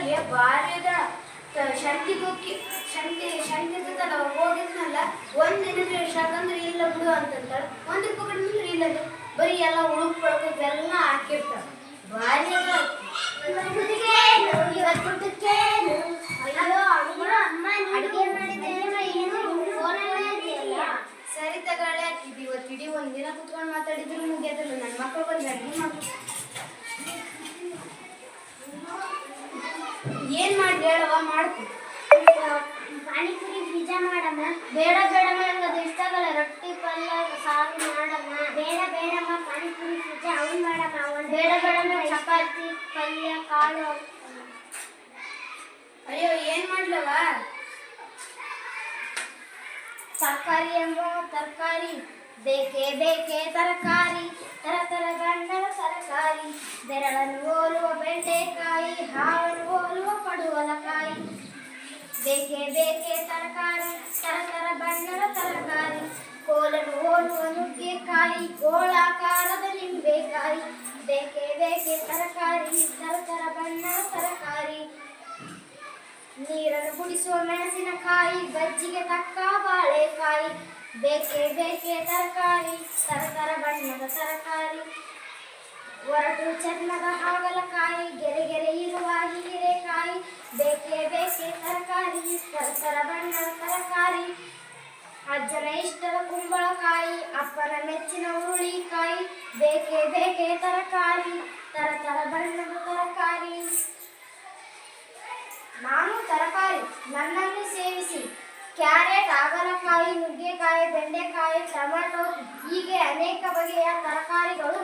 ನೋಡಕ್ಕೆ ಭಾರಿ ಅದ. ಶಂತಿ ಜೊತೆ ಹೋಗಿದ್ನಲ್ಲ, ಒಂದಿನ ಸಾಕಂದ್ರೆ ಇಲ್ಲ ಬಿಡು ಅಂತಂತಾಳ, ಒಂದು ಪಕಡಿದ್ರೆ ಇಲ್ಲ ಬರೀ ಎಲ್ಲ ಉಳುಕ್ಕೊಳಕೋದೆಲ್ಲ ಹಾಕಿರ್ತಾಳ. ಭಾರಿ ಅದ. ಸರಿ ತಗೊಳ್ಳೆ, ಇವತ್ತು ಇಡೀ ಒಂದಿನ ಕುತ್ಕೊಂಡು ಮಾತಾಡಿದ್ರು ಮುಗಿಯೋದಿಲ್ಲ. ನನ್ನ ಮಕ್ಕಳು ಬಂದು ಅಡುಗೆ ಮಾಡ್ಬೇಕು. ಏನ್ ಮಾಡಿ ಹೇಳವ? ಮಾಡ್ತೀನಿ. ಪಾನಿಪುರಿ ಪಿಜ್ಜಾ ಮಾಡಮ್ಮ. ಬೇಡ ಬೇಡಮ್ಮ, ನಂಗೆ ಅದು ಇಷ್ಟ ಆಗಲ್ಲ. ರೊಟ್ಟಿ ಪಲ್ಯ ಸಾರು ಮಾಡಮ್ಮ. ಬೇಡ ಬೇಡಮ್ಮ, ಪಾನಿಪುರಿ ಪಿಜ್ಜಾ ಅವನ್ ಮಾಡಮ್ಮ. ಬೇಡ ಬೇಡಮ್ಮ, ಚಪಾತಿ ಪಲ್ಯ ಕಾಳು. ಅಯ್ಯೋ ಏನ್ ಮಾಡ್ಲವ? ತರಕಾರಿ ಎಂಬ ತರಕಾರಿ ಬೇಕೇ ಬೇಕೇ ತರಕಾರಿ, ತರ ತರ ಬಣ್ಣದ ತರಕಾರಿ, ಬೆರಳನ್ನು ಹೋಲುವ ಬೆಂಡೆಕಾಯಿ, ಹಾವನ್ನು ಹೋಲುವ ಪಡುವಲಕಾಯಿ. ಬೇಕೇ ಬೇಕೇ ತರಕಾರಿ, ತರ ತರ ಬಣ್ಣದ ತರಕಾರಿ, ಕೋಲನ್ನು ಹೋಲುವ ನುಗ್ಗೆಕಾಯಿ, ಗೋಳಾಕಾರದ ನಿಂಬೆಕಾಯಿ. ಬೇಕೇ ಬೇಕೇ ತರಕಾರಿ, ತರ ತರ ಬಣ್ಣದ ತರಕಾರಿ, ನೀರನ್ನು ಕುಡಿಸುವ ಮೆಣಸಿನಕಾಯಿ, ಬಜ್ಜಿಗೆ ತಕ್ಕ ಬಾಳೆಕಾಯಿ. ಬೇಕೇ ಬೇಕೇ ತರಕಾರಿ, ತರ ತರ ಬಣ್ಣದ ತರಕಾರಿ, ಒರಟು ಚರ್ಮದ ಹಾಗಲಕಾಯಿ, ಗೆರೆ ಗೆರೆ ಇರುವ ಹೀರೆಕಾಯಿ. ಬೇಕೇ ಬೇಕೇ ತರಕಾರಿ, ತರ ತರ ಬಣ್ಣದ ತರಕಾರಿ, ಅಜ್ಜನ ಇಷ್ಟದ ಕುಂಬಳಕಾಯಿ, ಅಪ್ಪನ ಮೆಚ್ಚಿನ ಹುರುಳಿಕಾಯಿ. ಬೇಕೇ ಬೇಕೇ ತರಕಾರಿ, ತರ ತರ ಬಣ್ಣದ ತರಕಾರಿ. ನಾನು ತರಕಾರಿ, ನನ್ನನ್ನು ಸೇವಿಸಿ. ಕ್ಯಾರೆಟ್, ಹಾಗಲಕಾಯಿ, ನುಗ್ಗೆಕಾಯಿ, ಬೆಂಡೆಕಾಯಿ, ಟೊಮೆಟೊ ಹೀಗೆ ಅನೇಕ ಬಗೆಯ ತರಕಾರಿಗಳು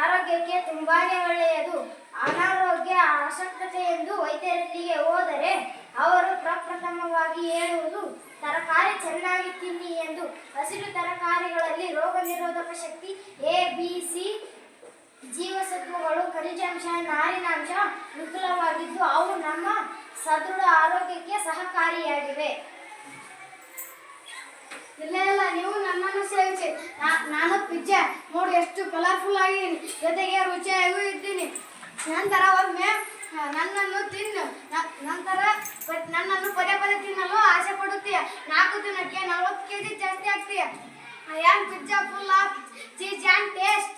ಆರೋಗ್ಯಕ್ಕೆ ತುಂಬಾನೇ ಒಳ್ಳೆಯದು. ಅನಾರೋಗ್ಯ, ಅಶಕ್ತತೆ ಎಂದು ವೈದ್ಯರಲ್ಲಿಗೆ ಹೋದರೆ ಅವರು ಪ್ರಪ್ರಥಮವಾಗಿ ಹೇಳುವುದು ತರಕಾರಿ ಚೆನ್ನಾಗಿ ತಿನ್ನಿ ಎಂದು. ಹಸಿರು ತರಕಾರಿಗಳಲ್ಲಿ ರೋಗ ನಿರೋಧಕ ಶಕ್ತಿ, ಎ, ಬಿ, ಸಿ ಜೀವಸತ್ವಗಳು, ಖನಿಜಾಂಶ, ನಾರಿನಾಂಶ ವಿಪುಲವಾಗಿದ್ದು ಅವು ನಮ್ಮ ಸದೃಢ ಆರೋಗ್ಯಕ್ಕೆ ಸಹಕಾರಿಯಾಗಿವೆ. ಇಲ್ಲ ಇಲ್ಲ, ನೀವು ನನ್ನನ್ನು ಸೇವಿಸಿ. ನಾನು ಪಿಜ್ಜಾ ನೋಡಿ ಎಷ್ಟು ಕಲರ್ಫುಲ್ ಆಗಿದ್ದೀನಿ, ಜೊತೆಗೆ ರುಚಿಯಾಗೂ ಇದ್ದೀನಿ. ನಂತರ ಒಮ್ಮೆ ನನ್ನನ್ನು ತಿನ್ನು. ನಂತರ ನನ್ನನ್ನು ಪದೇ ಪದೇ ತಿನ್ನಲು ಆಸೆ ಪಡುತ್ತೀಯ. 4 ದಿನಕ್ಕೆ 40 kg ಜಾಸ್ತಿ ಆಗ್ತೀಯ. I am pizza full of cheese and taste.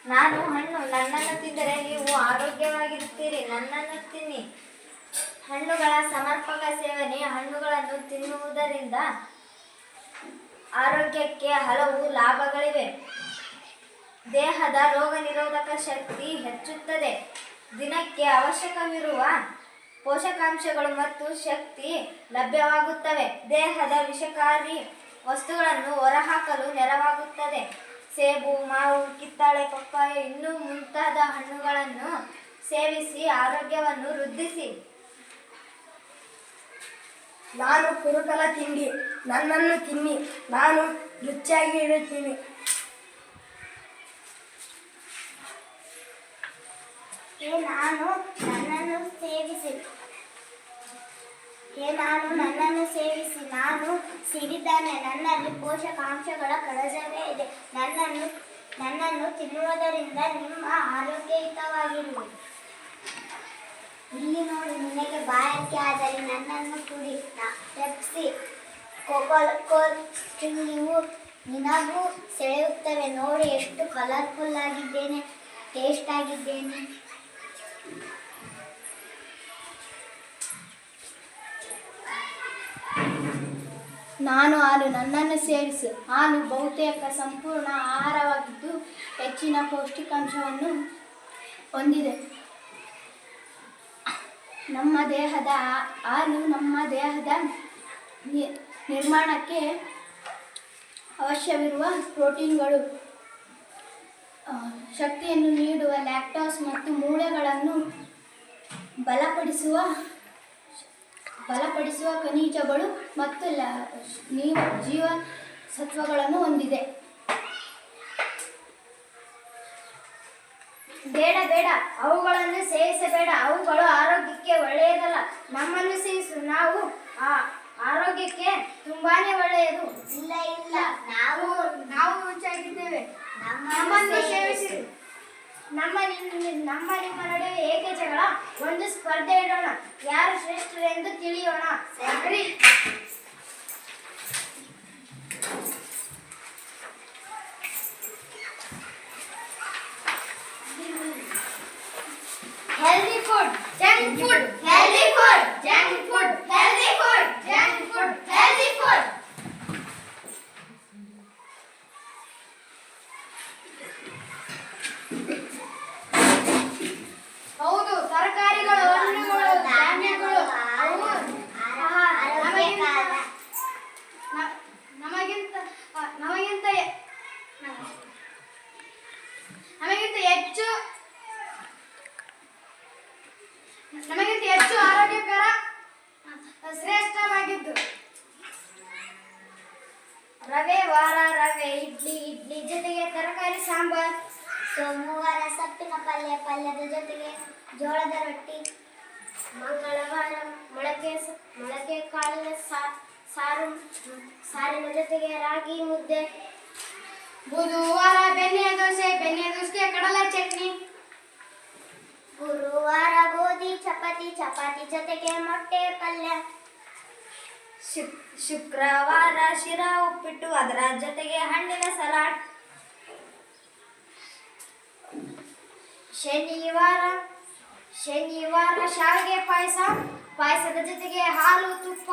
ನಾನು ಹಣ್ಣು, ನನ್ನನ್ನು ತಿಂದರೆ ನೀವು ಆರೋಗ್ಯವಾಗಿರುತ್ತೀರಿ. ನನ್ನನ್ನು ತಿನ್ನಿ. ಹಣ್ಣುಗಳ ಸಮರ್ಪಕ ಸೇವನೆ. ಹಣ್ಣುಗಳನ್ನು ತಿನ್ನುವುದರಿಂದ ಆರೋಗ್ಯಕ್ಕೆ ಹಲವು ಲಾಭಗಳಿವೆ. ದೇಹದ ರೋಗ ನಿರೋಧಕ ಶಕ್ತಿ ಹೆಚ್ಚುತ್ತದೆ. ದಿನಕ್ಕೆ ಅವಶ್ಯಕವಿರುವ ಪೋಷಕಾಂಶಗಳು ಮತ್ತು ಶಕ್ತಿ ಲಭ್ಯವಾಗುತ್ತವೆ. ದೇಹದ ವಿಷಕಾರಿ ವಸ್ತುಗಳನ್ನು ಹೊರಹಾಕಲು ನೆರವಾಗುತ್ತದೆ. ಸೇಬು, ಮಾವು, ಕಿತ್ತಳೆ, ಪಪ್ಪಾಯ ಇನ್ನೂ ಮುಂತಾದ ಹಣ್ಣುಗಳನ್ನು ಸೇವಿಸಿ ಆರೋಗ್ಯವನ್ನು ವೃದ್ಧಿಸಿ. ನಾನು ಕುರುಕಲ ತಿಂಡಿ, ನನ್ನನ್ನು ತಿನ್ನಿ. ನಾನು ರುಚಿಯಾಗಿ ಇರುತ್ತೀನಿ. ನಾನು ನನ್ನನ್ನು ಸೇವಿಸಿ. ನಾನು ಸಿರಿಧಾನ್ಯ, ನನ್ನಲ್ಲಿ ಪೋಷಕಾಂಶಗಳ ಕಣಜವೇ ಇದೆ. ನನ್ನನ್ನು ತಿನ್ನುವುದರಿಂದ ನಿಮ್ಮ ಆರೋಗ್ಯಯುತವಾಗಿರುವುದು. ಇಲ್ಲಿ ನೋಡಿ, ನಿನಗೆ ಬಾಯಾರಿಕೆ ಆದರೆ ನನ್ನನ್ನು ಕುಡಿ. ಪೆಪ್ಸಿ, ಕೋಕಾ-ಕೋಲಾ ಇವು ನಿನಗೂ ಸೆಳೆಯುತ್ತವೆ. ನೋಡಿ ಎಷ್ಟು ಕಲರ್ಫುಲ್ ಆಗಿದ್ದೇನೆ, ಟೇಸ್ಟ್ ಆಗಿದ್ದೇನೆ. ನಾನು ಹಾಲು, ನನ್ನನ್ನು ಸೇವಿಸಿ. ಹಾಲು ಬಹುತೇಕ ಸಂಪೂರ್ಣ ಆಹಾರವಾಗಿದ್ದು ಹೆಚ್ಚಿನ ಪೌಷ್ಟಿಕಾಂಶವನ್ನು ಹೊಂದಿದೆ. ಹಾಲು ನಮ್ಮ ದೇಹದ ನಿರ್ಮಾಣಕ್ಕೆ ಅವಶ್ಯವಿರುವ ಪ್ರೋಟೀನ್ಗಳು, ಶಕ್ತಿಯನ್ನು ನೀಡುವ ಲ್ಯಾಕ್ಟೋಸ್ ಮತ್ತು ಮೂಳೆಗಳನ್ನು ಬಲಪಡಿಸುವ ಖನಿಜಗಳು ಮತ್ತು ಜೀವಸತ್ವಗಳನ್ನು ಹೊಂದಿದೆ. ಬೇಡ ಬೇಡ, ಅವುಗಳನ್ನು ಸೇವಿಸಬೇಡ. ಅವುಗಳು ಆರೋಗ್ಯಕ್ಕೆ ಒಳ್ಳೆಯದಲ್ಲ. ನಮ್ಮನ್ನು ಸೇವಿಸು, ನಾವು ಆರೋಗ್ಯಕ್ಕೆ ತುಂಬಾನೇ ಒಳ್ಳೆಯದು. ಇಲ್ಲ ಇಲ್ಲ, ನಾವು ರುಚಿಯಾಗಿದ್ದೇವೆ. ನಮ್ಮನ್ನು ಸೇವಿಸಿ. ನಮ್ಮ ನಿಮ್ಮ ನಡುವೆ ಏಕೆ ಜಗಳ? ಒಂದು ಸ್ಪರ್ಧೆ ಇಡೋಣ, ಯಾರು ಶ್ರೇಷ್ಠರೆಂದು ತಿಳಿಯೋಣ. ಸರಿ. Healthy food, junk food, healthy food, junk food, healthy food, junk food, healthy food. ಹೌದು, ತರಕಾರಿಗಳು, ಹಣ್ಣುಗಳು, ಧಾನ್ಯಗಳು ಅವು ನಮಗಿಂತ ನಮಗಿಂತ ಹೆಚ್ಚು ಆರೋಗ್ಯಕರ ಶ್ರೇಷ್ಠವಾಗಿದ್ದು. ರವೆ ವಾರ ರವೆ ಇಡ್ಲಿ ಜೊತೆಗೆ ತರಕಾರಿ ಸಾಂಬಾರ್. ಸೋಮವಾರ ಸೊಪ್ಪಿನ ಪಲ್ಯದ ಜೊತೆಗೆ ಜೋಳದ ರೊಟ್ಟಿ. ಮಂಗಳವಾರ ಮೊಳಕೆ ಕಾಳಿನ ಸಾರಿನ ಜೊತೆಗೆ ರಾಗಿ ಮುದ್ದೆ. ಬುಧವಾರ ಬೆಣ್ಣೆ ದೋಸೆ ಕಡಲೆ ಚಟ್ನಿ. ಗುರುವಾರ ಗೋಧಿ ಚಪಾತಿ ಜೊತೆಗೆ ಮೊಟ್ಟೆ ಪಲ್ಯ. ಶುಕ್ರವಾರ ಶಿರಾ ಉಪ್ಪಿಟ್ಟು, ಅದರ ಜೊತೆಗೆ ಹಣ್ಣಿನ ಸಲಾಡ್. ಶನಿವಾರ ಶಾವಿಗೆ ಪಾಯಸದ ಜೊತೆಗೆ ಹಾಲು ತುಪ್ಪ.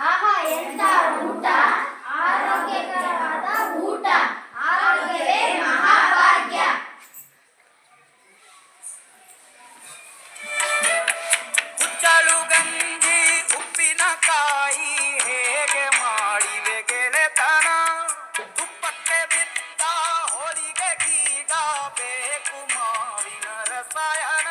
ಆಹಾ, ಎಂತ ಊಟ! ಆರೋಗ್ಯಕರವಾದ ಊಟ. ಆರೋಗ್ಯವೇ ಮಹಾಭಾಗ್ಯ. ಕುಚ್ಚಲು ಗಂಜಿ ಉಪ್ಪಿನಕಾಯಿ ಹೇಗೆ ಮಾಡಿವೆ ಗೆಳೆತನ. ತುಪ್ಪಕ್ಕೆ ಬಿದ್ದ ಹೋಳಿಗೆ ಗೀಗ ಬೇಕು ಮಾವಿನ ರಸಾಯನ.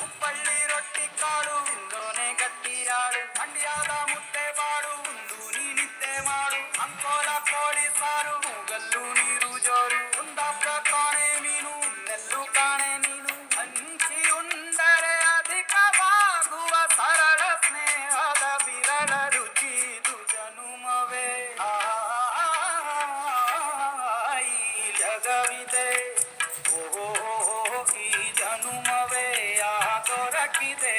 ಉಪ್ಪಳ್ಳಿ ರೊಟ್ಟಿ ಕಾಳು ಉಂಡೋನೆ ಗಟ್ಟಿಯಾಳು. ಮಂಡ್ಯದ ಮುದ್ದೆ ಬಾಡು ಉಂಡು ನೀ ನಿದ್ದೆ ಮಾಡು. ಅಂಕೋಲ ಕೋಳಿ ಸಾರು ಮೂಗಲ್ಲು ನೀರು ಜೋರು. ಕುಂದಾಪುರ ಕಾಣೆ ಮೀನು ನೆಲ್ಲು ಕಾಣೆ ನೀನು. ಹಂಚಿ ಉಂಡರೆ ಅಧಿಕವಾಗುವ ಸರಳ ಸ್ನೇಹದ ವಿರಳ ರುಚಿ ಇದು ಜನುಮವೇ. ಈ ಜಗವಿದೆ ಓ ಈ ಜನುಮವೇ ದೊರಕಿದೆ